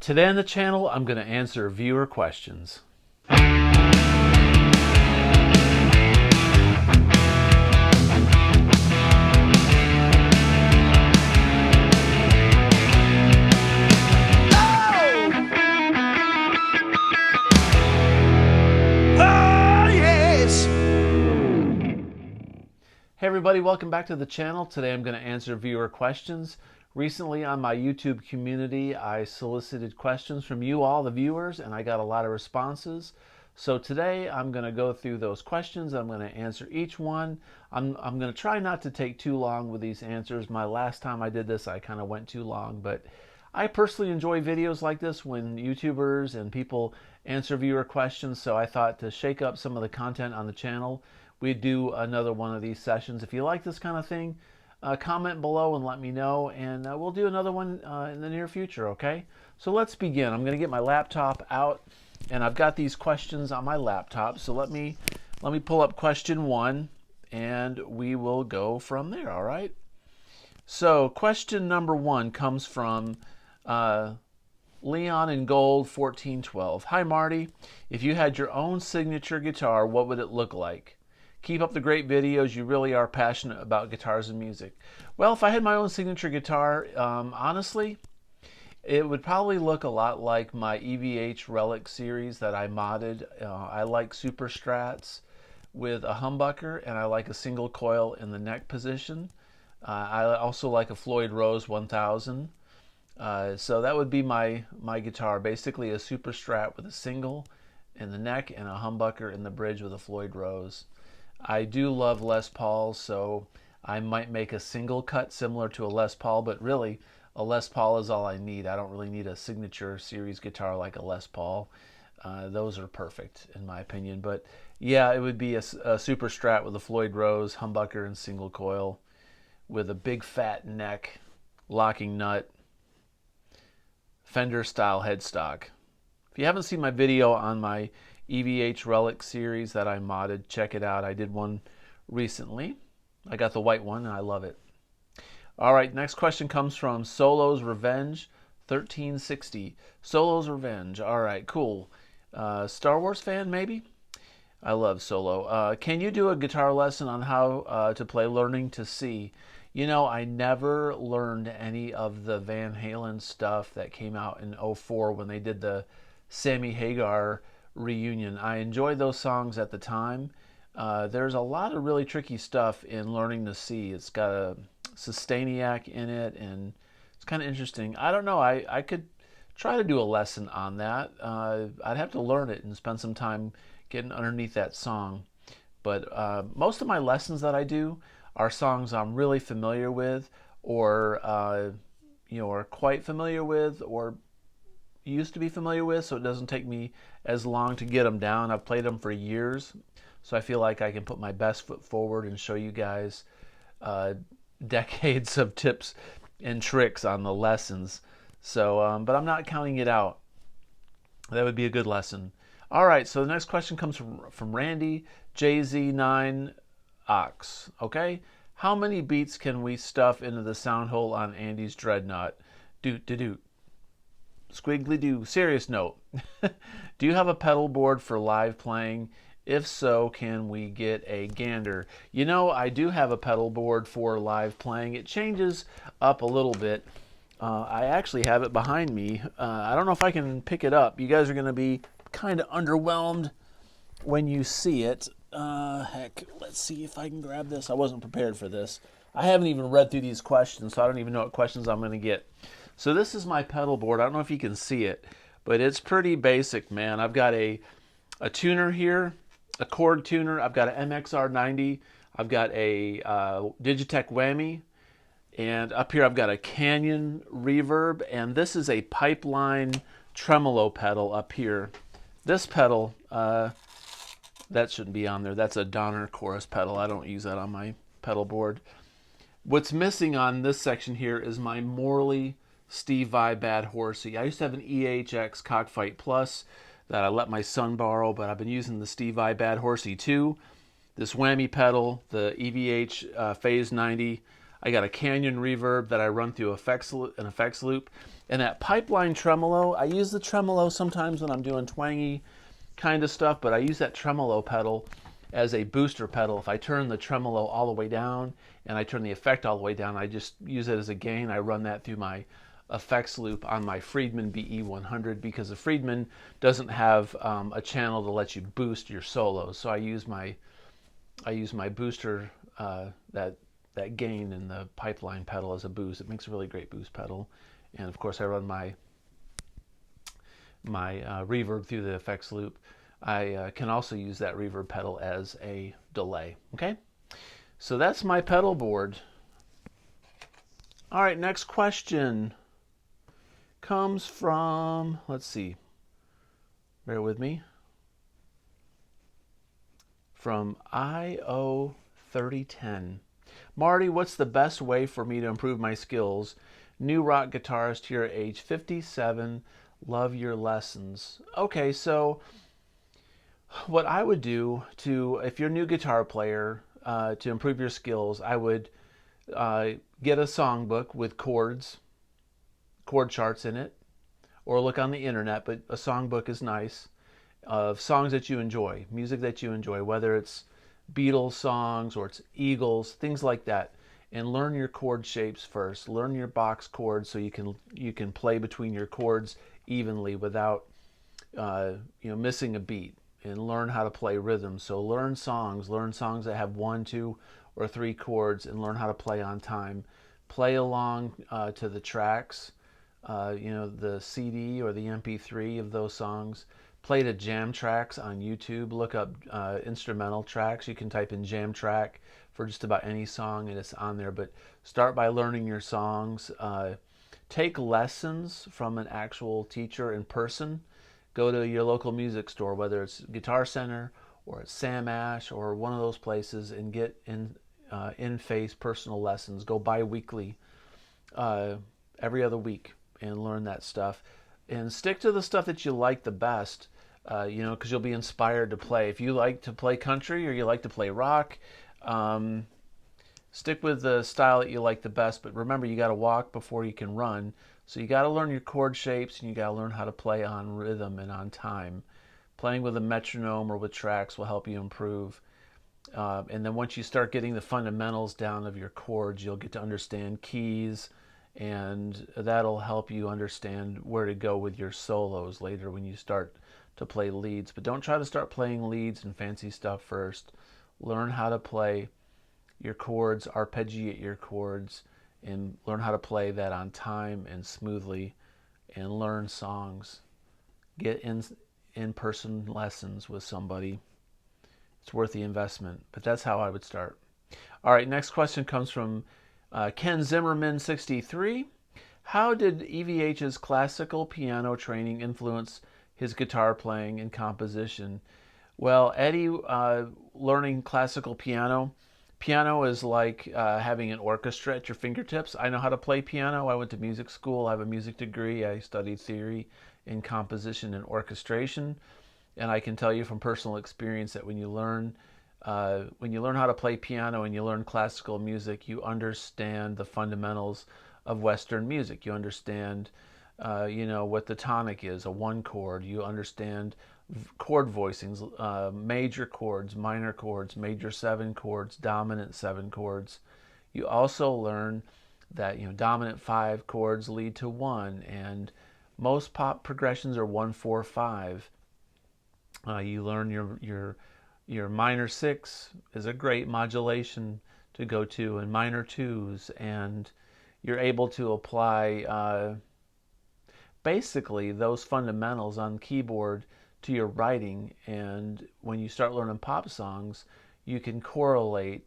Today on the channel, I'm going to answer viewer questions. Hey everybody, welcome back to the channel. Today I'm going to answer viewer questions. Recently on my YouTube community, I solicited questions from you all, the viewers, and I got a lot of responses. So today I'm going to go through those questions. I'm going to answer each one. I'm going to try not to take too long with these answers. My last time I did this, I kind of went too long, but I personally enjoy videos like this when YouTubers and people answer viewer questions, so I thought to shake up some of the content on the channel, we'd do another one of these sessions. If you like this kind of thing, comment below and let me know, and we'll do another one in the near future, okay? So let's begin. I'm going to get my laptop out, and I've got these questions on my laptop, so let me pull up question one, and we will go from there, all right? So question number one comes from Leon in Gold 1412. Hi Marty, if you had your own signature guitar, what would it look like? Keep up the great videos. You really are passionate about guitars and music. Well, if I had my own signature guitar, honestly, it would probably look a lot like my EVH Relic series that I modded. I like super strats with a humbucker, and I like a single coil in the neck position. I also like a Floyd Rose 1000. So that would be my guitar, basically a super strat with a single in the neck and a humbucker in the bridge with a Floyd Rose. I do love Les Pauls, so I might make a single cut similar to a Les Paul, but really a Les Paul is all I need. I don't really need a signature series guitar like a Les Paul. Those are perfect in my opinion, but yeah, it would be a super strat with a Floyd Rose, humbucker, and single coil with a big fat neck, locking nut, Fender style headstock. If you haven't seen my video on my EVH Relic series that I modded, check it out. I did one recently. I got the white one and I love it. All right, next question comes from Solo's Revenge 1360. Solo's Revenge. All right, cool. Star Wars fan maybe? I love Solo. Can you do a guitar lesson on how to play Learning to See? You know, I never learned any of the Van Halen stuff that came out in '04 when they did the Sammy Hagar reunion. I enjoyed those songs at the time. There's a lot of really tricky stuff in Learning to See. It's got a Sustainiac in it, and it's kind of interesting. I don't know. I could try to do a lesson on that. I'd have to learn it and spend some time getting underneath that song. But most of my lessons that I do are songs I'm really familiar with, or are quite familiar with, or used to be familiar with, so it doesn't take me as long to get them down. I've played them for years, so I feel like I can put my best foot forward and show you guys decades of tips and tricks on the lessons. So, but I'm not counting it out. That would be a good lesson. All right, so the next question comes from Randy JZ9 Ox. Okay, how many beats can we stuff into the sound hole on Andy's Dreadnought? Doot doot doot. Squiggly doo. Serious note. Do you have a pedal board for live playing? If so, can we get a gander? You know, I do have a pedal board for live playing. It changes up a little bit. I actually have it behind me. I don't know if I can pick it up. You guys are going to be kind of underwhelmed when you see it. Heck, let's see if I can grab this. I wasn't prepared for this. I haven't even read through these questions, so I don't even know what questions I'm going to get. So this is my pedal board. I don't know if you can see it, but it's pretty basic, man. I've got a tuner here, a chord tuner. I've got an MXR90. I've got a Digitech Whammy. And up here I've got a Canyon reverb. And this is a Pipeline tremolo pedal up here. This pedal, that shouldn't be on there. That's a Donner chorus pedal. I don't use that on my pedal board. What's missing on this section here is my Morley Steve Vai Bad Horsey. I used to have an EHX Cockfight Plus that I let my son borrow, but I've been using the Steve Vai Bad Horsey 2, this whammy pedal, the EVH Phase 90. I got a Canyon reverb that I run through an effects loop. And that pipeline tremolo, I use the tremolo sometimes when I'm doing twangy kind of stuff, but I use that tremolo pedal as a booster pedal. If I turn the tremolo all the way down and I turn the effect all the way down, I just use it as a gain. I run that through my effects loop on my Friedman BE100 because the Friedman doesn't have a channel to let you boost your solos. So I use my booster, that gain in the pipeline pedal as a boost. It makes a really great boost pedal. And of course I run my reverb through the effects loop. I can also use that reverb pedal as a delay. Okay, so that's my pedal board. All right, next question comes from, let's see, bear with me, from IO3010. Marty, what's the best way for me to improve my skills? New rock guitarist here, age 57. Love your lessons. Okay, so what I would do if you're a new guitar player, to improve your skills, I would get a songbook with chord charts in it, or look on the internet, but a songbook is nice, of songs that you enjoy, music that you enjoy, whether it's Beatles songs or it's Eagles, things like that, and learn your chord shapes first. Learn your box chords so you can play between your chords evenly without missing a beat, and learn how to play rhythm. So learn songs that have 1, 2, or 3 chords, and learn how to play on time. Play along to the tracks, the CD or the MP3 of those songs. Play the jam tracks on YouTube. Look up instrumental tracks. You can type in jam track for just about any song and it's on there. But start by learning your songs. Take lessons from an actual teacher in person. Go to your local music store, whether it's Guitar Center or it's Sam Ash or one of those places, and get in-face personal lessons. Go bi-weekly, every other week, and learn that stuff. And stick to the stuff that you like the best, because you'll be inspired to play. If you like to play country or you like to play rock, stick with the style that you like the best. But remember, you got to walk before you can run. So you got to learn your chord shapes, and you got to learn how to play on rhythm and on time. Playing with a metronome or with tracks will help you improve. And then once you start getting the fundamentals down of your chords, you'll get to understand keys, and that'll help you understand where to go with your solos later when you start to play leads. But don't try to start playing leads and fancy stuff first. Learn how to play your chords, arpeggiate your chords, and learn how to play that on time and smoothly, and learn songs. Get in-person lessons with somebody. It's worth the investment, but that's how I would start. All right, next question comes from Ken Zimmerman, 63. How did EVH's classical piano training influence his guitar playing and composition? Well, Eddie, learning classical piano is like having an orchestra at your fingertips. I know how to play piano. I went to music school. I have a music degree. I studied theory in composition and orchestration. And I can tell you from personal experience that when you learn how to play piano and you learn classical music, you understand the fundamentals of Western music. You understand, what the tonic is, a 1 chord. You understand chord voicings, major chords, minor chords, major 7 chords, dominant 7 chords. You also learn that dominant 5 chords lead to 1, and most pop progressions are 1, 4, 5. You learn your minor 6 is a great modulation to go to, and minor 2s, and you're able to apply basically those fundamentals on keyboard to your writing. And when you start learning pop songs, you can correlate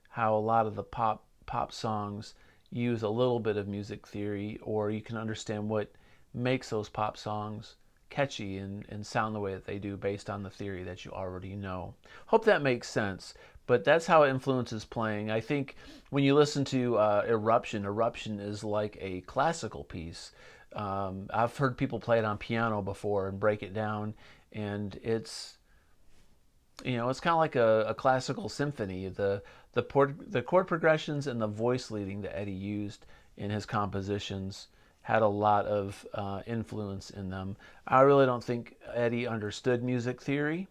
how a lot of the pop songs use a little bit of music theory, or you can understand what makes those pop songs catchy and sound the way that they do based on the theory that you already know. Hope that makes sense. But that's how it influences playing. I think when you listen to Eruption is like a classical piece. I've heard people play it on piano before and break it down, and it's You know, it's kind of like a classical symphony. The chord progressions and the voice leading that Eddie used in his compositions had a lot of influence in them. I really don't think Eddie understood music theory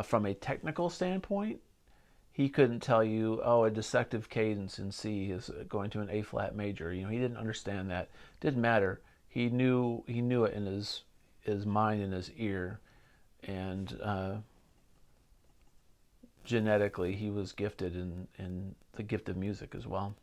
from a technical standpoint. He couldn't tell you, oh, a dissective cadence in C is going to an A flat major. You know, he didn't understand that. Didn't matter. He knew it in his mind and his ear, and genetically he was gifted in the gift of music as well.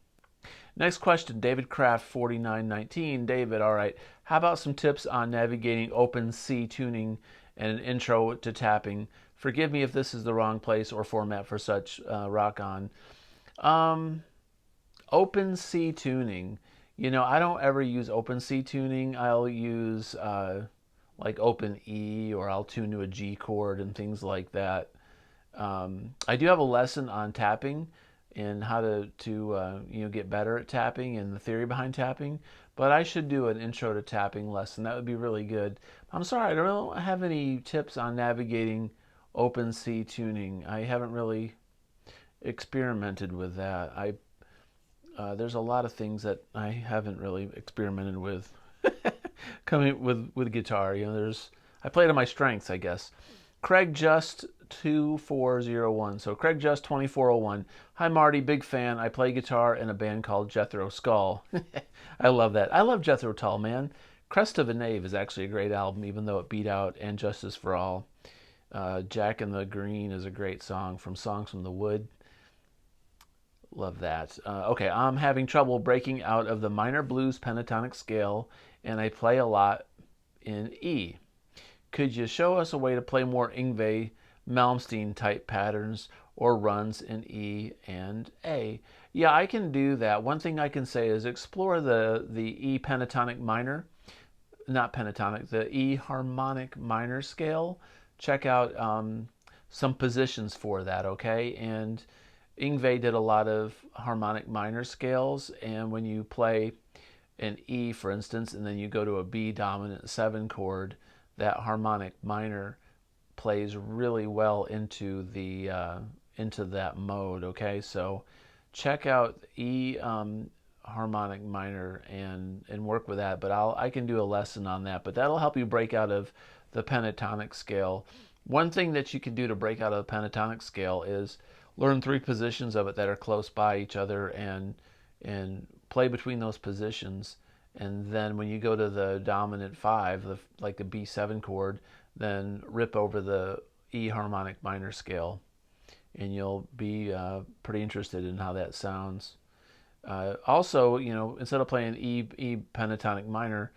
Next question, David Kraft 4919. David, all right. How about some tips on navigating open C tuning and an intro to tapping? Forgive me if this is the wrong place or format for such. Rock on. Um, Open C tuning. You know, I don't ever use open C tuning. I'll use like open E, or I'll tune to a G chord and things like that. I do have a lesson on tapping and how to get better at tapping and the theory behind tapping. But I should do an intro to tapping lesson. That would be really good. I'm sorry, I don't have any tips on navigating open C tuning. I haven't really experimented with that. There's a lot of things that I haven't really experimented with coming with guitar. You know, I play to my strengths, I guess. Craig Just 2401. So Craig Just 2401. Hi Marty, big fan. I play guitar in a band called Jethro Skull. I love that. I love Jethro Tull, man. Crest of a Knave is actually a great album, even though it beat out And Justice for All. Jack and the Green is a great song from Songs from the Wood. Love that. Okay, I'm having trouble breaking out of the minor blues pentatonic scale, and I play a lot in E. Could you show us a way to play more Yngwie Malmsteen type patterns or runs in E and A? Yeah, I can do that. One thing I can say is explore the E pentatonic minor, not pentatonic, the E harmonic minor scale. Check out some positions for that, okay? And Yngwie did a lot of harmonic minor scales, and when you play an E, for instance, and then you go to a B dominant 7 chord, that harmonic minor plays really well into that mode. Okay, so check out E harmonic minor and work with that. But I can do a lesson on that. But that'll help you break out of the pentatonic scale. One thing that you can do to break out of the pentatonic scale is learn 3 positions of it that are close by each other and play between those positions. And then when you go to the dominant 5, like the B7 chord, then rip over the E harmonic minor scale, and you'll be pretty interested in how that sounds. Also, you know, instead of playing E pentatonic minor,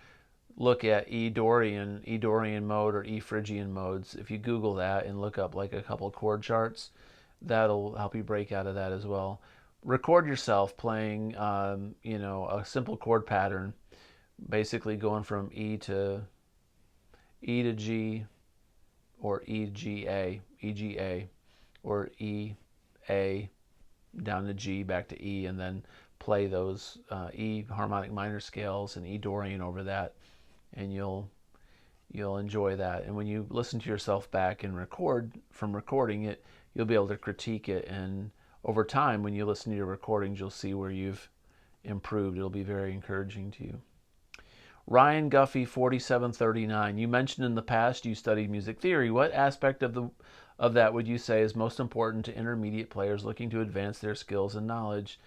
look at E Dorian mode or E Phrygian modes. If you Google that and look up like a couple chord charts, that'll help you break out of that as well. Record yourself playing, a simple chord pattern, basically going from E to G, or EGA, or E A down to G back to E, and then play those E harmonic minor scales and E Dorian over that, and you'll enjoy that. And when you listen to yourself back and record from recording it, you'll be able to critique it, and over time when you listen to your recordings, you'll see where you've improved. It'll be very encouraging to you. Ryan Guffey 4739. You mentioned in the past you studied music theory. What aspect of that would you say is most important to intermediate players looking to advance their skills and knowledge?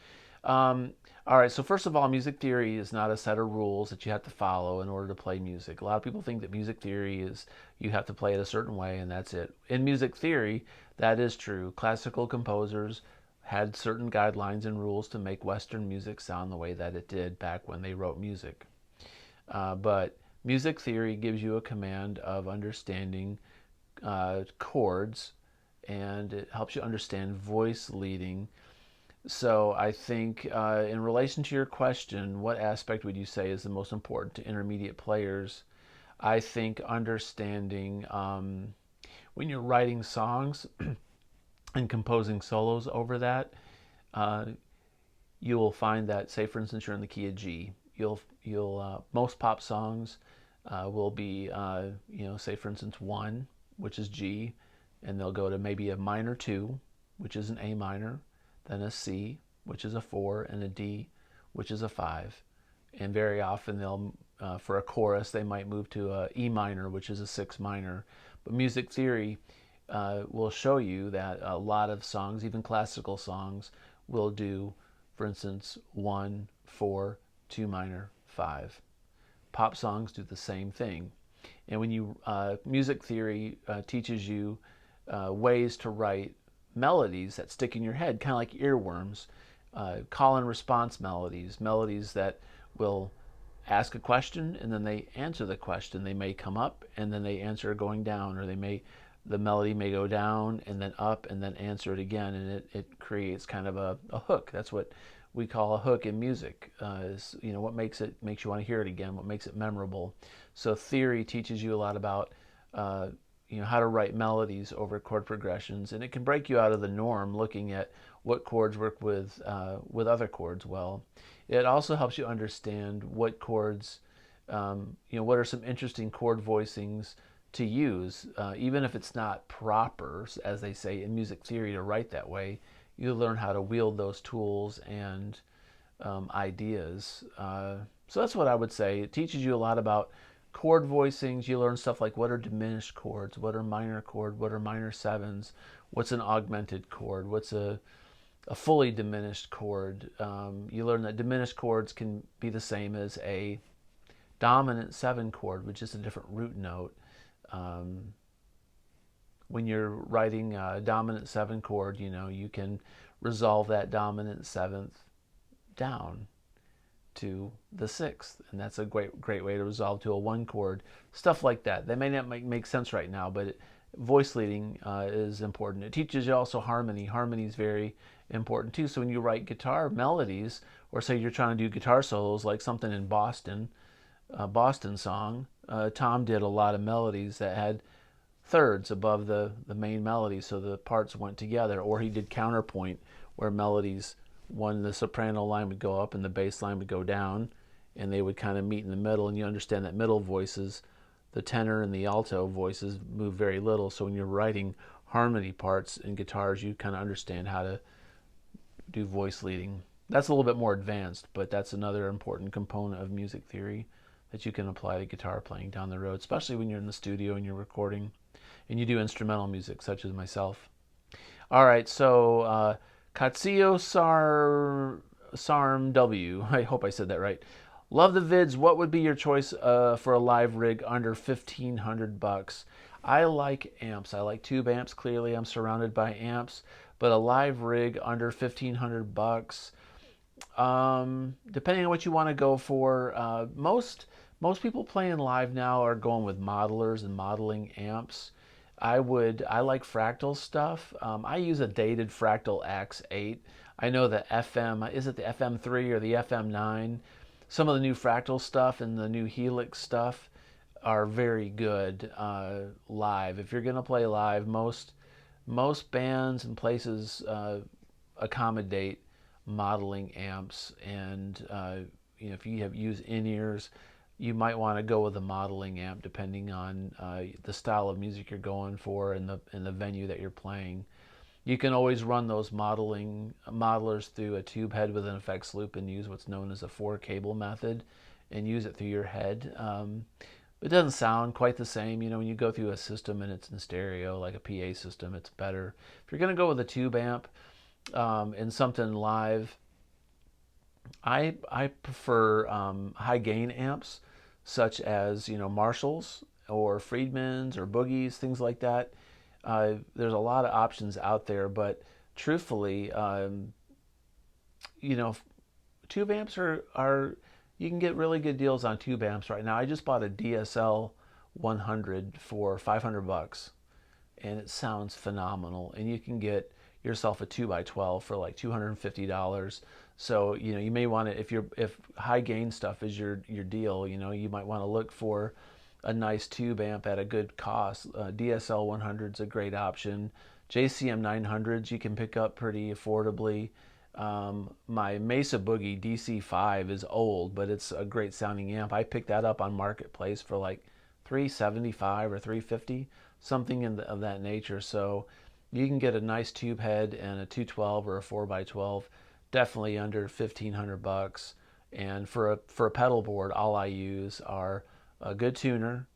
All right, so first of all, music theory is not a set of rules that you have to follow in order to play music. A lot of people think that music theory is you have to play it a certain way and that's it. In music theory, that is true. Classical composers had certain guidelines and rules to make Western music sound the way that it did back when they wrote music. But music theory gives you a command of understanding chords, and it helps you understand voice leading. So I think in relation to your question, what aspect would you say is the most important to intermediate players? I think understanding when you're writing songs and composing solos over that, you will find that, say for instance, you're in the key of G. You'll most pop songs will be say for instance 1, which is G, and they'll go to maybe a minor 2, which is an A minor, then a C, which is a 4, and a D, which is a 5. And very often they'll, for a chorus, they might move to a E minor, which is a 6 minor. But music theory will show you that a lot of songs, even classical songs, will do, for instance, 1, 4, 2 minor, 5. Pop songs do the same thing. And when you, music theory teaches you ways to write melodies that stick in your head, kind of like earworms, call and response melodies, melodies that will ask a question and then they answer the question. They may come up and then they answer going down, or the melody may go down and then up and then answer it again, and it creates kind of a hook. That's what we call a hook in music. Is, you know, what makes you want to hear it again, what makes it memorable. So theory teaches you a lot about you know, how to write melodies over chord progressions, and it can break you out of the norm looking at what chords work with other chords well. It also helps you understand what chords, you know, what are some interesting chord voicings to use, even if it's not proper, as they say in music theory, to write that way. You learn how to wield those tools and ideas. So that's what I would say. It teaches you a lot about chord voicings. You learn stuff like what are diminished chords, what are minor chord, what are minor sevenths, what's an augmented chord, what's a fully diminished chord. You learn that diminished chords can be the same as a dominant 7 chord, which is a different root note. When you're writing a dominant 7 chord, you know, you can resolve that dominant 7th down to the 6th, and that's a great way to resolve to a 1 chord. Stuff like that. That may not make sense right now, but voice leading is important. It teaches you also harmony. Harmony is very important too. So when you write guitar melodies, or say you're trying to do guitar solos, like something in Boston, a Boston song, Tom did a lot of melodies that had thirds above the main melody, so the parts went together. Or he did counterpoint, where melodies, the soprano line would go up and the bass line would go down, and they would kind of meet in the middle. And you understand that middle voices, the tenor and the alto voices, move very little. So when you're writing harmony parts in guitars, you kind of understand how to do voice leading. That's a little bit more advanced, but that's another important component of music theory that you can apply to guitar playing down the road, especially when you're in the studio and you're recording and you do instrumental music, such as myself. All right, so Katsuyo Sarm W. I hope I said that right. Love the vids. What would be your choice for a live rig under $1,500? I like amps. I like tube amps. Clearly, I'm surrounded by amps. But a live rig under $1,500, depending on what you want to go for. Most people playing live now are going with modelers and modeling amps. I like Fractal stuff. I use a dated Fractal AX8. I know the is it the FM3 or the FM9? Some of the new Fractal stuff and the new Helix stuff are very good live. If you're going to play live, most bands and places accommodate modeling amps, and you know, if you use in-ears, you might want to go with a modeling amp depending on the style of music you're going for and the venue that you're playing. You can always run those modelers through a tube head with an effects loop and use what's known as a 4-cable method and use it through your head. It doesn't sound quite the same. You know, when you go through a system and it's in stereo, like a PA system, it's better. If you're going to go with a tube amp and something live, I prefer high gain amps, such as, you know, Marshalls or Friedmans or Boogies, things like that. There's a lot of options out there, but truthfully, you know, tube amps are you can get really good deals on tube amps right now. I just bought a DSL 100 for $500, and it sounds phenomenal. And you can get yourself a 2x12 for like $250. So, you know, you may want to, if high gain stuff is your deal, you know, you might want to look for a nice tube amp at a good cost. DSL 100 is a great option. JCM 900s you can pick up pretty affordably. My Mesa Boogie DC5 is old, but it's a great sounding amp. I picked that up on Marketplace for like $375 or $350, something of that nature. So you can get a nice tube head and a 212 or a 4x12, definitely under $1,500. And for a pedal board, all I use are a good tuner.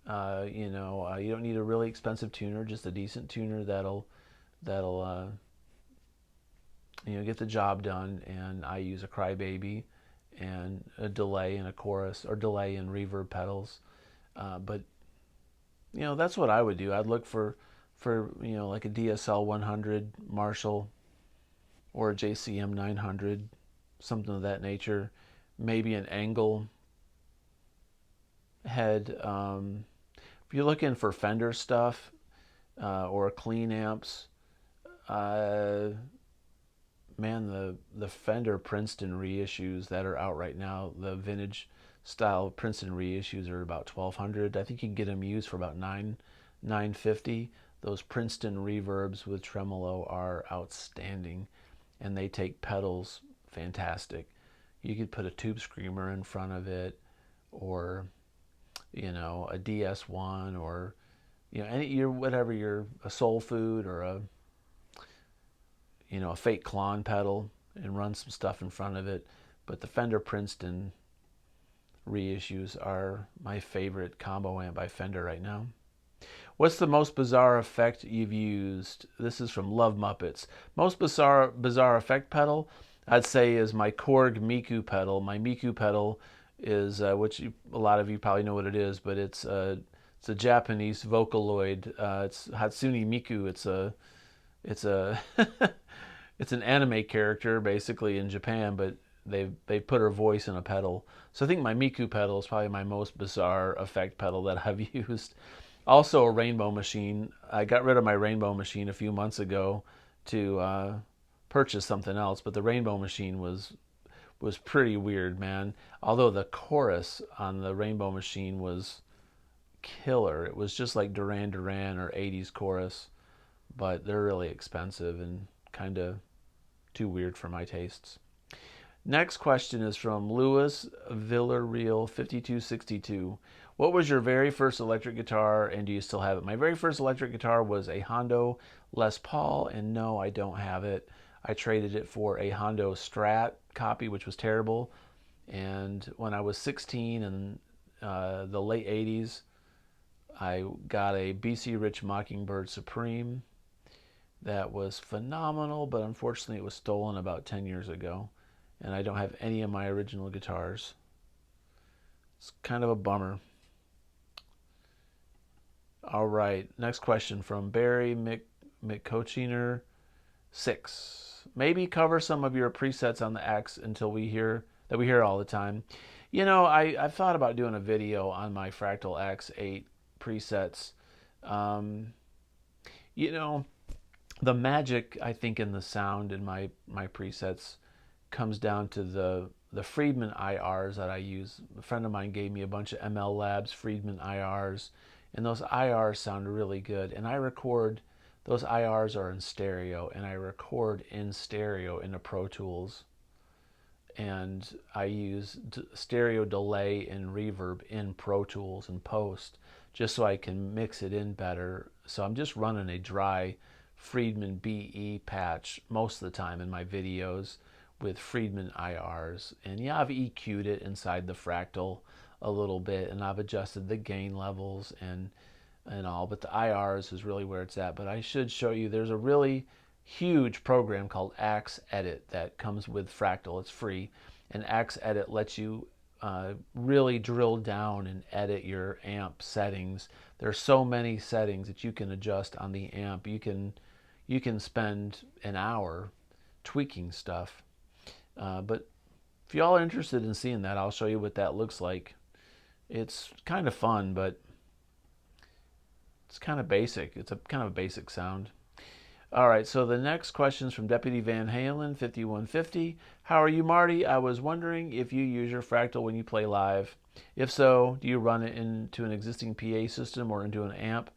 You don't need a really expensive tuner, just a decent tuner that'll get the job done. And I use a crybaby and a delay and a chorus, or delay and reverb pedals. But that's what I would do. I'd look for like a DSL 100 Marshall or a JCM 900, something of that nature. Maybe an angle head. If you're looking for Fender stuff or clean amps, man, the Fender Princeton reissues that are out right now, the vintage style Princeton reissues are about $1,200. I think you can get them used for about $950. Those Princeton reverbs with tremolo are outstanding, and they take pedals fantastic. You could put a tube screamer in front of it, or a DS1, or a Soul Food, or a fake Klon pedal, and run some stuff in front of it. But the Fender Princeton reissues are my favorite combo amp by Fender right now. What's the most bizarre effect you've used? This is from Love Muppets. Most bizarre effect pedal, I'd say, is my Korg Miku pedal. My Miku pedal is, which a lot of you probably know what it is, but it's a Japanese Vocaloid. It's Hatsune Miku. It's a it's an anime character basically in Japan, but they put her voice in a pedal. So I think my Miku pedal is probably my most bizarre effect pedal that I've used. Also a Rainbow Machine. I got rid of my Rainbow Machine a few months ago to purchase something else, but the Rainbow Machine was pretty weird, man. Although the chorus on the Rainbow Machine was killer. It was just like Duran Duran or 80s chorus, but they're really expensive and kind of too weird for my tastes. Next question is from Louis Villarreal 5262. What was your very first electric guitar, and do you still have it? My very first electric guitar was a Hondo Les Paul, and no, I don't have it. I traded it for a Hondo Strat copy, which was terrible. And when I was 16 in the late 80s, I got a BC Rich Mockingbird Supreme that was phenomenal, but unfortunately it was stolen about 10 years ago, and I don't have any of my original guitars. It's kind of a bummer. All right, next question from Barry McCochiner 6. Maybe cover some of your presets on the X that we hear all the time. I've thought about doing a video on my Fractal AX8 presets. The magic, I think, in the sound in my presets comes down to the Friedman IRs that I use. A friend of mine gave me a bunch of ML Labs Friedman IRs, and those IRs sound really good. And I record, those IRs are in stereo, and I record in stereo into Pro Tools. And I use stereo delay and reverb in Pro Tools and post, just so I can mix it in better. So I'm just running a dry Friedman BE patch most of the time in my videos with Friedman IRs. And yeah, I've EQ'd it inside the Fractal a little bit, and I've adjusted the gain levels and all, but the IRs is really where it's at. But I should show you, there's a really huge program called AX8 that comes with Fractal. It's free, and AX8 lets you really drill down and edit your amp settings. There's so many settings that you can adjust on the amp. You can spend an hour tweaking stuff. But if y'all are interested in seeing that, I'll show you what that looks like. It's kind of fun, but it's kind of basic. It's a kind of a basic sound. All right, so the next question is from Deputy Van Halen 5150. How are you, Marty? I was wondering if you use your Fractal when you play live. If so, do you run it into an existing PA system or into an amp?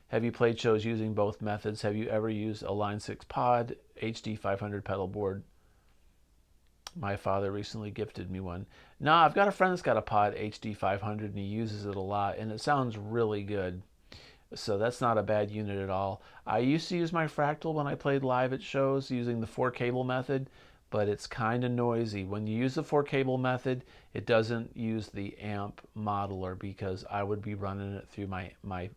Have you played shows using both methods? Have you ever used a Line 6 Pod HD 500 pedal board? My father recently gifted me one. No, I've got a friend that's got a Pod HD 500 and he uses it a lot and it sounds really good. So that's not a bad unit at all. I used to use my Fractal when I played live at shows using the 4 cable method, but it's kind of noisy. When you use the 4 cable method, it doesn't use the amp modeler because I would be running it through my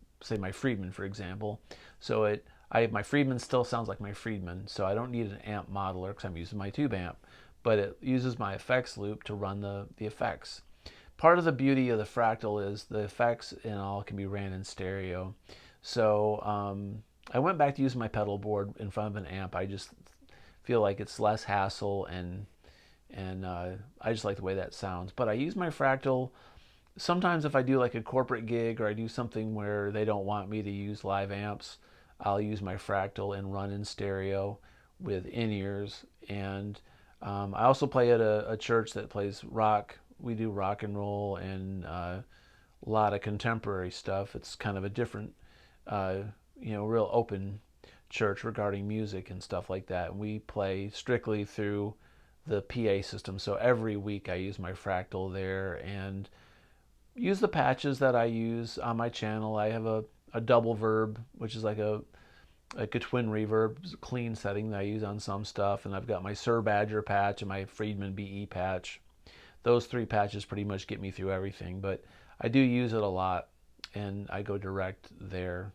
Friedman, for example. So my Friedman still sounds like my Friedman, so I don't need an amp modeler because I'm using my tube amp, but it uses my effects loop to run the effects. Part of the beauty of the Fractal is the effects and all can be ran in stereo. So I went back to using my pedal board in front of an amp. I just feel like it's less hassle and I just like the way that sounds. But I use my Fractal sometimes if I do like a corporate gig or I do something where they don't want me to use live amps. I'll use my Fractal and run in stereo with in-ears. And I also play at a church that plays rock. We do rock and roll and a lot of contemporary stuff. It's kind of a different, real open church regarding music and stuff like that. And we play strictly through the PA system. So every week I use my Fractal there and use the patches that I use on my channel. I have a double verb, which is like a twin reverb clean setting that I use on some stuff, and I've got my Sir Badger patch and my Friedman BE patch. Those 3 patches pretty much get me through everything, but I do use it a lot and I go direct there.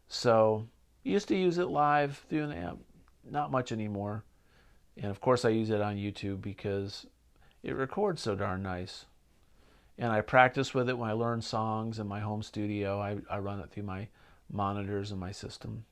So used to use it live through an amp, not much anymore. And of course I use it on YouTube because it records so darn nice. And I practice with it when I learn songs in my home studio. I run it through my monitors and my system.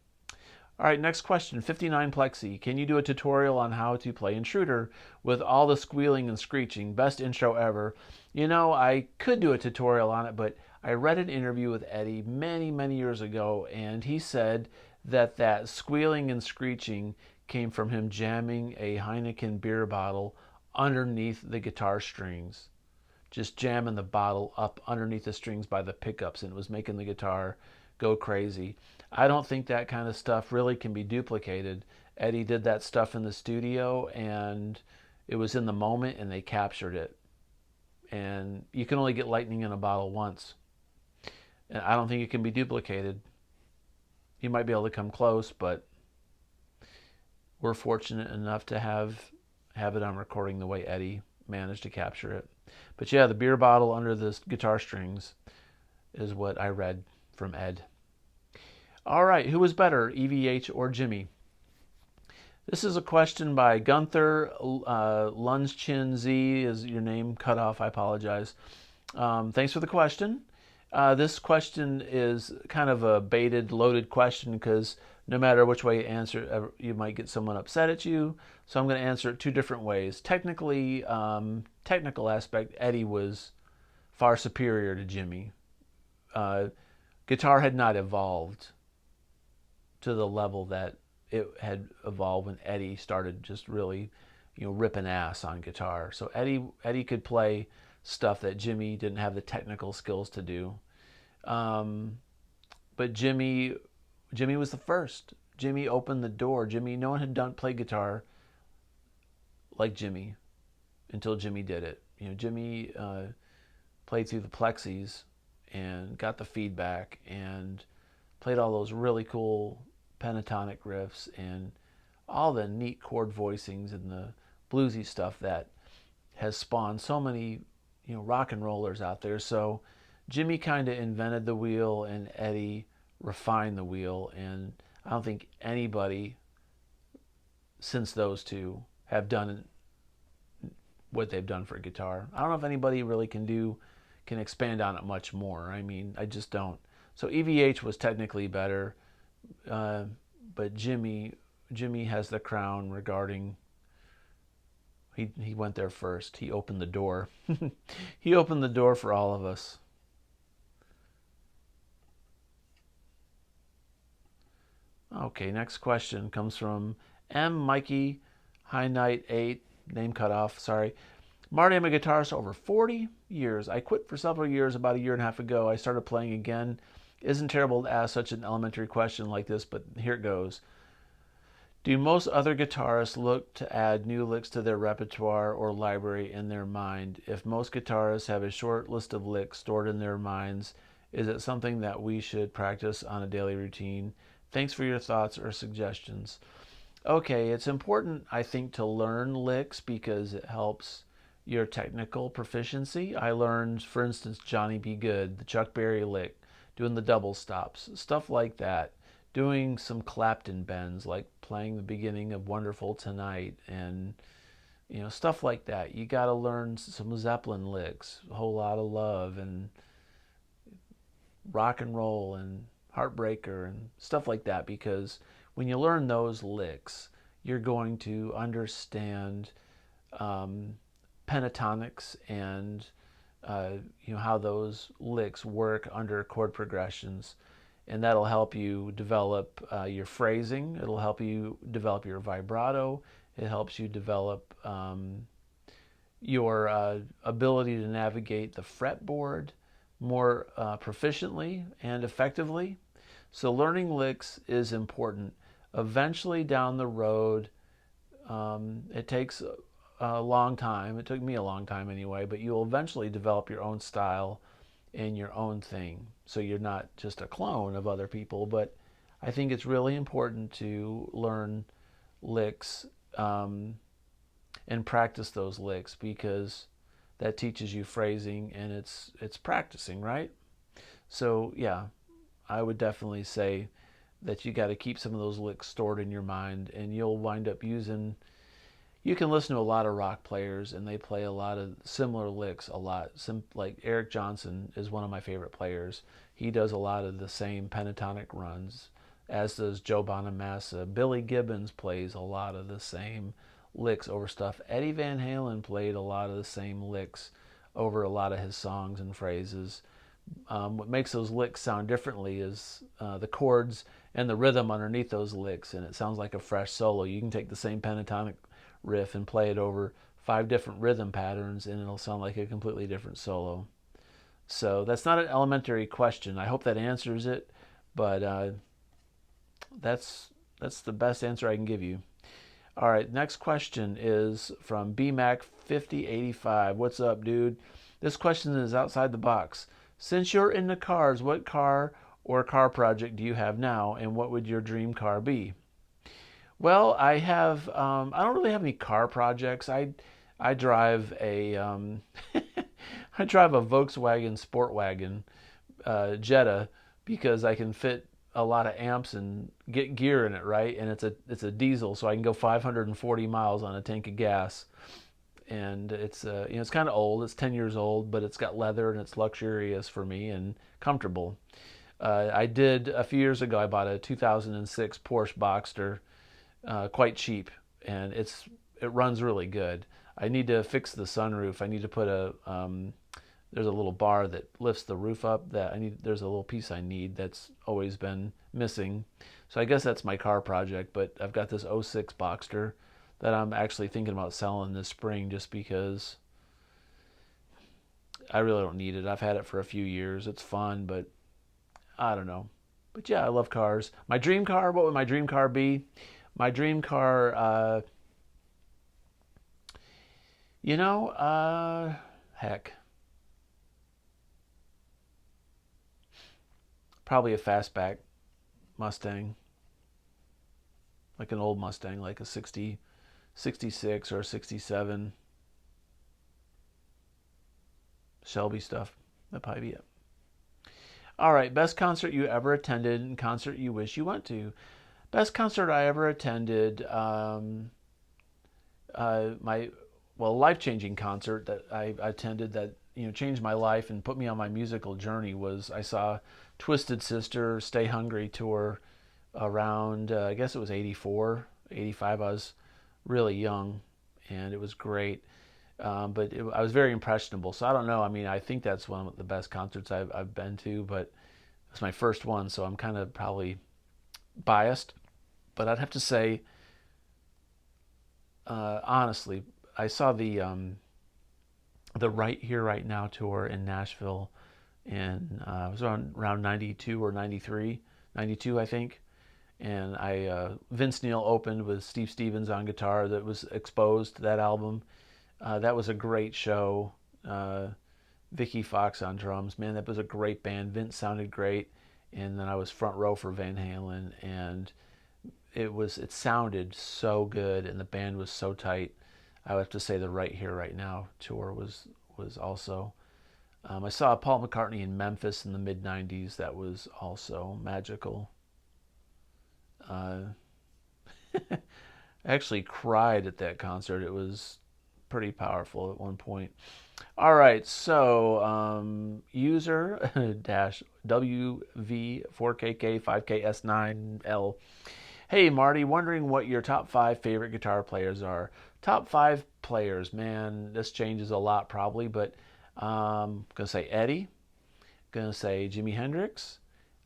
All right, next question, 59 Plexi. Can you do a tutorial on how to play Intruder with all the squealing and screeching? Best intro ever. You know, I could do a tutorial on it, but I read an interview with Eddie many, many years ago, and he said that squealing and screeching came from him jamming a Heineken beer bottle underneath the guitar strings. Just jamming the bottle up underneath the strings by the pickups, and it was making the guitar go crazy. I don't think that kind of stuff really can be duplicated. Eddie did that stuff in the studio and it was in the moment and they captured it. And you can only get lightning in a bottle once. And I don't think it can be duplicated. You might be able to come close, but we're fortunate enough to have it on recording the way Eddie managed to capture it. But yeah, the beer bottle under the guitar strings is what I read from Ed. All right, who was better, EVH or Jimi? This is a question by Gunther Lunschin Z. Is your name cut off? I apologize. Thanks for the question. This question is kind of a baited, loaded question because no matter which way you answer, you might get someone upset at you. So I'm going to answer it 2 different ways. Technically, technical aspect, Eddie was far superior to Jimi. Guitar had not evolved to the level that it had evolved when Eddie started just really, ripping ass on guitar. So Eddie could play stuff that Jimi didn't have the technical skills to do. But Jimi was the first. Jimi opened the door. No one had played guitar like Jimi until Jimi did it. Jimi played through the plexis and got the feedback and played all those really cool pentatonic riffs and all the neat chord voicings and the bluesy stuff that has spawned so many, rock and rollers out there. So Jimi kind of invented the wheel and Eddie refined the wheel, and I don't think anybody since those 2 have done what they've done for guitar. I don't know if anybody really can expand on it much more. I mean, I just don't. So EVH was technically better, but Jimi has the crown regarding. He went there first. He opened the door. He opened the door for all of us. Okay, next question comes from M. Mikey High Night 8. Name cut off. Sorry. Marty, I'm a guitarist over 40 years. I quit for several years about a year and a half ago. I started playing again. Isn't terrible to ask such an elementary question like this, but here it goes. Do most other guitarists look to add new licks to their repertoire or library in their mind? If most guitarists have a short list of licks stored in their minds, is it something that we should practice on a daily routine? Thanks for your thoughts or suggestions. Okay, it's important, I think, to learn licks because it helps your technical proficiency. I learned, for instance, Johnny Be Good, the Chuck Berry lick, doing the double stops, stuff like that. Doing some Clapton bends, like playing the beginning of Wonderful Tonight, and stuff like that. You got to learn some Zeppelin licks, a whole lot of love, and rock and roll, and Heartbreaker, and stuff like that. Because when you learn those licks, you're going to understand pentatonics and how those licks work under chord progressions, and that'll help you develop your phrasing. It'll help you develop your vibrato. It helps you develop your ability to navigate the fretboard more proficiently and effectively. So learning licks is important. Eventually down the road, it takes a long time. It took me a long time anyway, but you'll eventually develop your own style and your own thing. So you're not just a clone of other people, but I think it's really important to learn licks and practice those licks, because that teaches you phrasing, and it's practicing, right? So yeah, I would definitely say that you got to keep some of those licks stored in your mind, and you'll wind up using. You can listen to a lot of rock players, and they play a lot of similar licks a lot. Like Eric Johnson is one of my favorite players. He does a lot of the same pentatonic runs, as does Joe Bonamassa. Billy Gibbons plays a lot of the same licks over stuff. Eddie Van Halen played a lot of the same licks over a lot of his songs and phrases. What makes those licks sound differently is the chords and the rhythm underneath those licks, and it sounds like a fresh solo. You can take the same pentatonic riff and play it over 5 different rhythm patterns, and it'll sound like a completely different solo. So that's not an elementary question. I hope that answers it, but that's the best answer I can give you. All right, next question is from BMAC5085. What's up, dude? This question is outside the box. Since you're into cars, what car or car project do you have now, and what would your dream car be? Well, I have. I don't really have any car projects. I drive a I drive a Volkswagen Sport Wagon Jetta, because I can fit a lot of amps and get gear in it, right? And it's a diesel, so I can go 540 miles on a tank of gas. And it's it's kind of old. It's 10 years old, but it's got leather, and it's luxurious for me and comfortable. I did a few years ago. I bought a 2006 Porsche Boxster, quite cheap, and it runs really good. I need to fix the sunroof. I need to put a there's a little bar that lifts the roof up. There's a little piece I need that's always been missing. So I guess that's my car project. But I've got this '06 Boxster that I'm actually thinking about selling this spring, just because I really don't need it. I've had it for a few years. It's fun, but I don't know. But yeah, I love cars. My dream car, what would my dream car be? My dream car, heck, probably a fastback Mustang, like an old Mustang, like a 66 or a 67 Shelby stuff. That'd probably be it. All right, best concert you ever attended and concert you wish you went to. Best concert I ever attended, my life-changing concert that I attended that changed my life and put me on my musical journey was I saw Twisted Sister Stay Hungry tour around I guess it was 84, 85. I was really young, and it was great. But I was very impressionable, so I don't know. I mean, I think that's one of the best concerts I've been to, but it's my first one, so I'm kind of probably biased. But I'd have to say, honestly, I saw the Right Here Right Now tour in Nashville, and it was around 92 or 93, 92 I think, and Vince Neil opened with Steve Stevens on guitar. That was exposed to that album. That was a great show. Vicky Fox on drums. Man, that was a great band. Vince sounded great, and then I was front row for Van Halen, and it sounded so good, and the band was so tight. I would have to say the Right Here Right Now tour was also. I saw Paul McCartney in Memphis in the mid '90s. That was also magical. I actually cried at that concert. It was pretty powerful at one point. All right, so user dash WV4KK5KS9L. Hey Marty, wondering what your top 5 favorite guitar players are. Top 5 players, man, this changes a lot probably, but gonna say Eddie, gonna say Jimi Hendrix,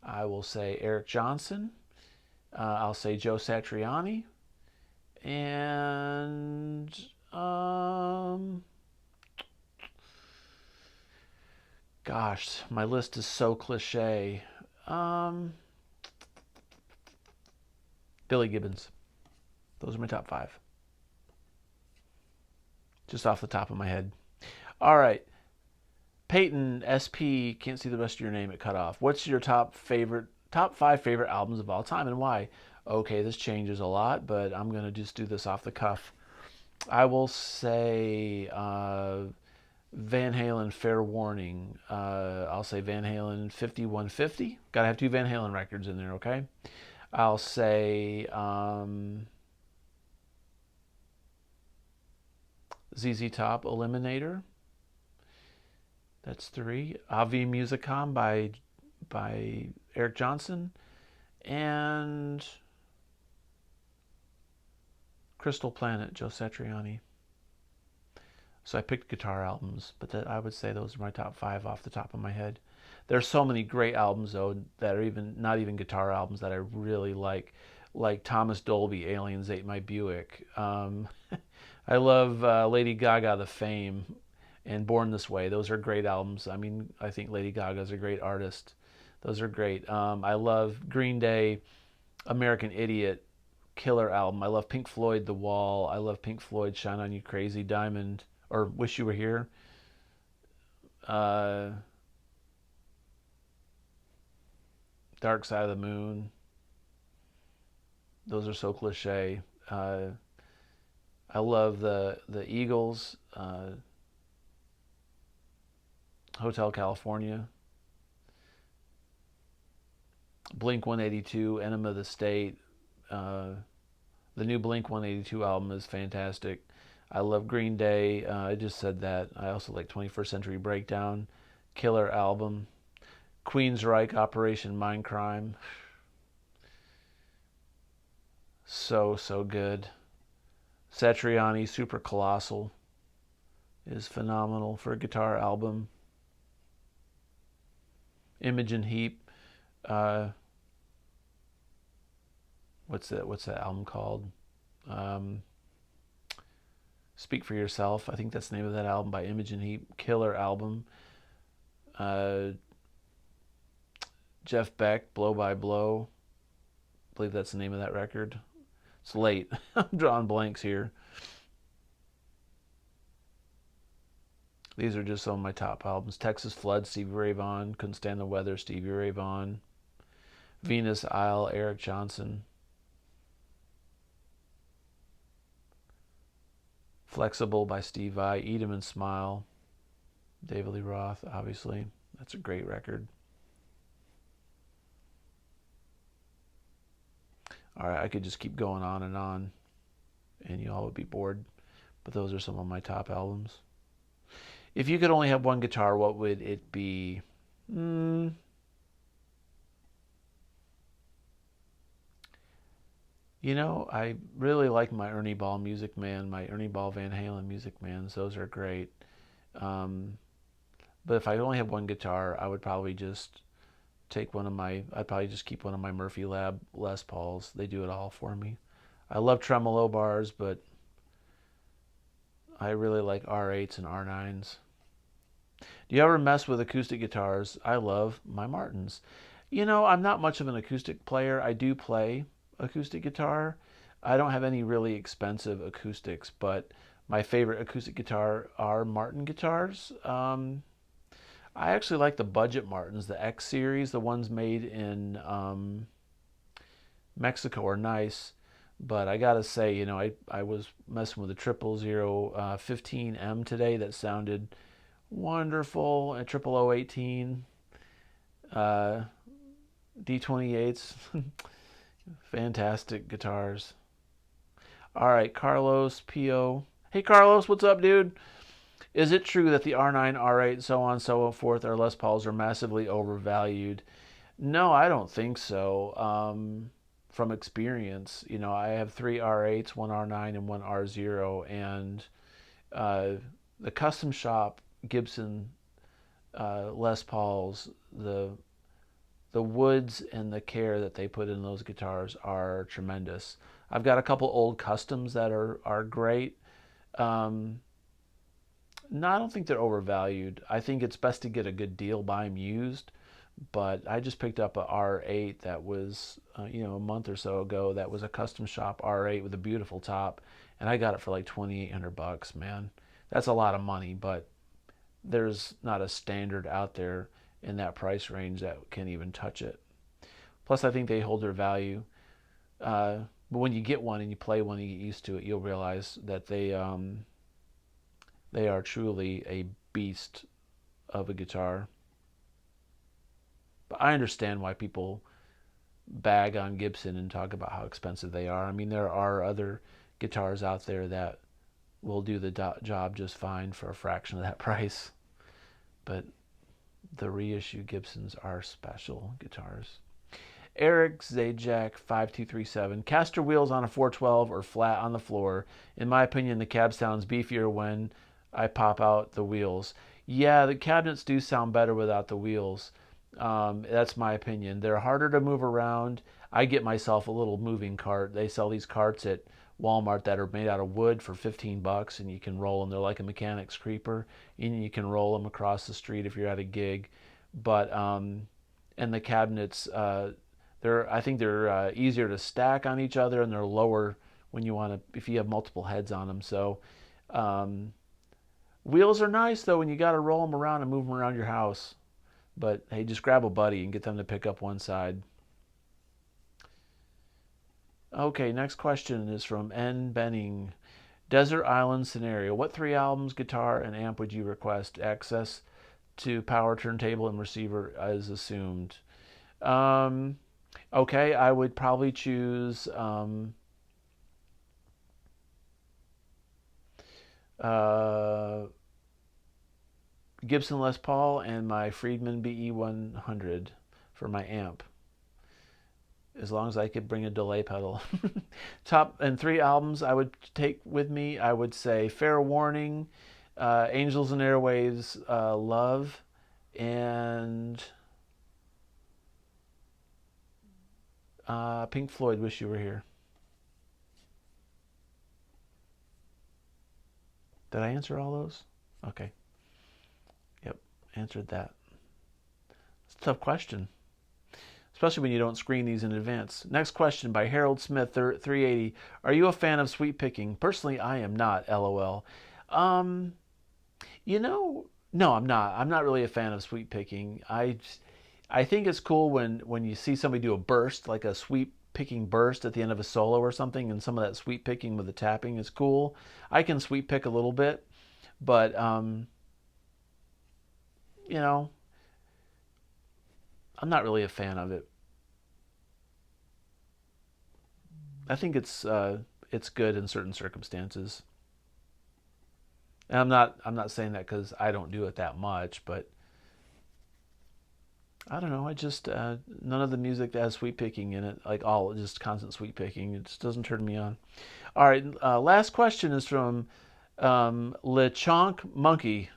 I will say Eric Johnson, I'll say Joe Satriani, and gosh, my list is so cliche. Um, Billy Gibbons. Those are my top 5. Just off the top of my head. All right. Peyton SP, can't see the rest of your name, it cut off. What's your top 5 favorite albums of all time and why? Okay, this changes a lot, but I'm going to just do this off the cuff. I will say Van Halen, Fair Warning. I'll say Van Halen 5150. Gotta have 2 Van Halen records in there, okay? I'll say ZZ Top, Eliminator. That's 3. Ave Musicom by Eric Johnson. And Crystal Planet, Joe Satriani. So I picked guitar albums, but I would say those are my top 5 off the top of my head. There's so many great albums though that are even not even guitar albums that I really like Thomas Dolby, Aliens Ate My Buick. I love Lady Gaga, The Fame, and Born This Way. Those are great albums. I mean, I think Lady Gaga's a great artist. Those are great. I love Green Day, American Idiot, killer album. I love Pink Floyd, The Wall. I love Pink Floyd, Shine On You Crazy Diamond, or Wish You Were Here. Dark Side of the Moon. Those are so cliche. I love the Eagles, Hotel California, Blink 182, Enema of the State. The new Blink 182 album is fantastic. I love Green Day. I just said that. I also like 21st Century Breakdown, killer album. Queensryche, Operation Mindcrime. So good. Satriani, Super Colossal is phenomenal for a guitar album. Imogen Heap. What's that album called? Speak for Yourself. I think that's the name of that album by Imogen Heap. Killer album. Jeff Beck, Blow by Blow. I believe that's the name of that record. It's late. I'm drawing blanks here. These are just some of my top albums. Texas Flood, Stevie Ray Vaughan. Couldn't Stand the Weather, Stevie Ray Vaughan. Venus Isle, Eric Johnson. Flexible by Steve Vai. Eat 'Em and Smile, David Lee Roth, obviously. That's a great record. All right, I could just keep going on, and you all would be bored. But those are some of my top albums. If you could only have one guitar, what would it be? I really like my Ernie Ball Music Man, my Ernie Ball Van Halen Music Mans. Those are great. But if I only have one guitar, I would probably just I'd probably just keep one of my Murphy Lab Les Pauls. They do it all for me. I love tremolo bars, but I really like R8s and R9s. Do you ever mess with acoustic guitars? I love my Martins. I'm not much of an acoustic player. I do play. acoustic guitar. I don't have any really expensive acoustics, but my favorite acoustic guitar are Martin guitars. I actually like the budget Martins, the X series, the ones made in Mexico are nice. But I gotta say, you know, I was messing with a 0015M today that sounded wonderful. A 0018 D28s, fantastic guitars. All right, Carlos P.O. Hey Carlos, what's up, dude? Is it true that the R9, R8, so on and so forth, or Les Pauls are massively overvalued? No, I don't think so. From experience, you know, I have three R8s, one R9 and one R0, and uh, the custom shop Gibson Les Pauls, the woods and the care that they put in those guitars are tremendous. I've got a couple old customs that are great. Um, no, I don't think they're overvalued. I think it's best to get a good deal, buy them used. But I just picked up a R8 that was, you know, a month or so ago. That was a custom shop R8 with a beautiful top, and I got it for like $2,800. Man, that's a lot of money, but there's not a standard out there in that price range that can even touch it. Plus, I think they hold their value. But when you get one and you play one and you get used to it, you'll realize that they are truly a beast of a guitar. But I understand why people bag on Gibson and talk about how expensive they are. I mean, there are other guitars out there that will do the job just fine for a fraction of that price. But the reissue Gibsons are special guitars. Eric Zajac 5237. Caster wheels on a 412 or flat on the floor. In my opinion, the cab sounds beefier when I pop out the wheels. Yeah, the cabinets do sound better without the wheels. That's my opinion. They're harder to move around. I get myself a little moving cart. They sell these carts at Walmart that are made out of wood for $15, and you can roll them. They're like a mechanic's creeper, and you can roll them across the street if you're at a gig. But and the cabinets, I think they're easier to stack on each other, and they're lower when you want to if you have multiple heads on them. So wheels are nice though when you got to roll them around and move them around your house. But hey, just grab a buddy and get them to pick up one side. Okay, next question is from N. Benning. Desert Island Scenario. What three albums, guitar, and amp would you request? Access to power turntable and receiver is assumed. Okay, I would probably choose Gibson Les Paul and my Friedman BE100 for my amp. As long as I could bring a delay pedal. Top and three albums I would take with me, I would say Fair Warning, Angels and Airwaves, Love, and Pink Floyd, Wish You Were Here. Did I answer all those? Okay. Yep, answered that. It's a tough question, especially when you don't screen these in advance. Next question by Harold Smith, 380. Are you a fan of sweep picking? Personally, I am not, LOL. You know, no, I'm not. I'm not really a fan of sweep picking. I think it's cool when you see somebody do a burst, like a sweep picking burst at the end of a solo or something, and some of that sweep picking with the tapping is cool. I can sweep pick a little bit, but you know, I'm not really a fan of it. I think it's good in certain circumstances. And I'm not saying that because I don't do it that much, but I don't know. I just none of the music that has sweep picking in it, like all just constant sweep picking, it just doesn't turn me on. All right, last question is from LeChonk Monkey.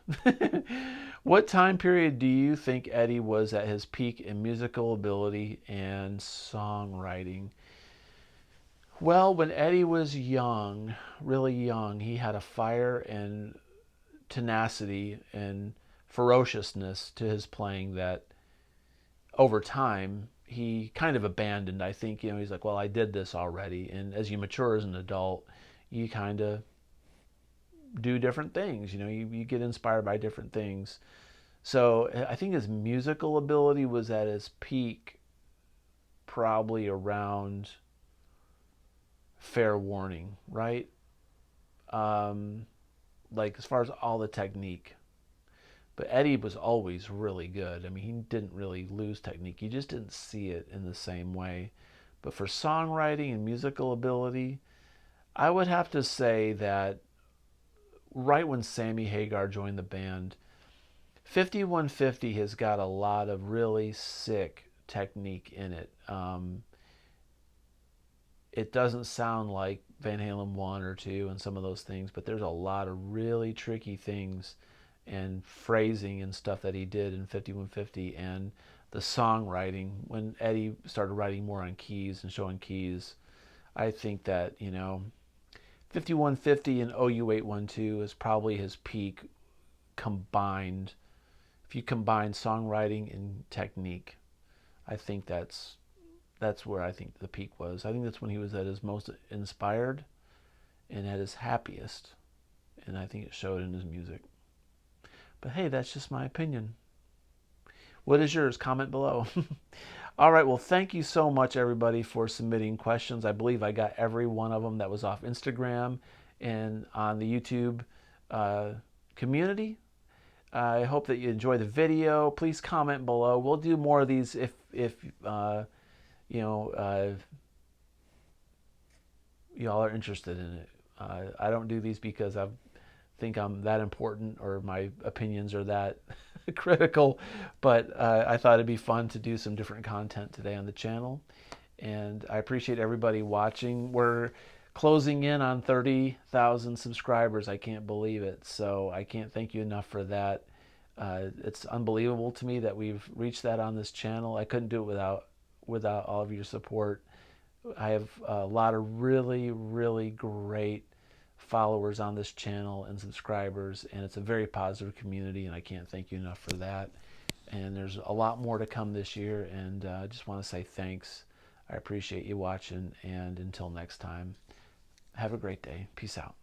What time period do you think Eddie was at his peak in musical ability and songwriting? Well, when Eddie was young, really young, he had a fire and tenacity and ferociousness to his playing that over time he kind of abandoned. I think, you know, he's like, well, I did this already. And as you mature as an adult, you kind of do different things. You know, you get inspired by different things. So I think his musical ability was at its peak probably around Fair Warning, right? Like as far as all the technique. But Eddie was always really good. I mean, he didn't really lose technique. You just didn't see it in the same way. But for songwriting and musical ability, I would have to say that right when Sammy Hagar joined the band, 5150 has got a lot of really sick technique in it. It doesn't sound like Van Halen 1 or 2 and some of those things, but there's a lot of really tricky things and phrasing and stuff that he did in 5150, and the songwriting when Eddie started writing more on keys and showing keys. I think that, you know, 5150 and OU812 is probably his peak combined. If you combine songwriting and technique, I think that's where I think the peak was. I think that's when he was at his most inspired and at his happiest, and I think it showed in his music. But hey, that's just my opinion. What is yours? Comment below. All right, well, thank you so much, everybody, for submitting questions. I believe I got every one of them that was off Instagram and on the YouTube community. I hope that you enjoy the video. Please comment below. We'll do more of these if you know, y'all are interested in it. I don't do these because I think I'm that important or my opinions are that critical, but I thought it'd be fun to do some different content today on the channel. And I appreciate everybody watching. We're closing in on 30,000 subscribers. I can't believe it. So I can't thank you enough for that. It's unbelievable to me that we've reached that on this channel. I couldn't do it without all of your support. I have a lot of really, really great followers on this channel and subscribers, and it's a very positive community, and I can't thank you enough for that. And there's a lot more to come this year, and I just want to say thanks. I appreciate you watching, and until next time, have a great day. Peace out.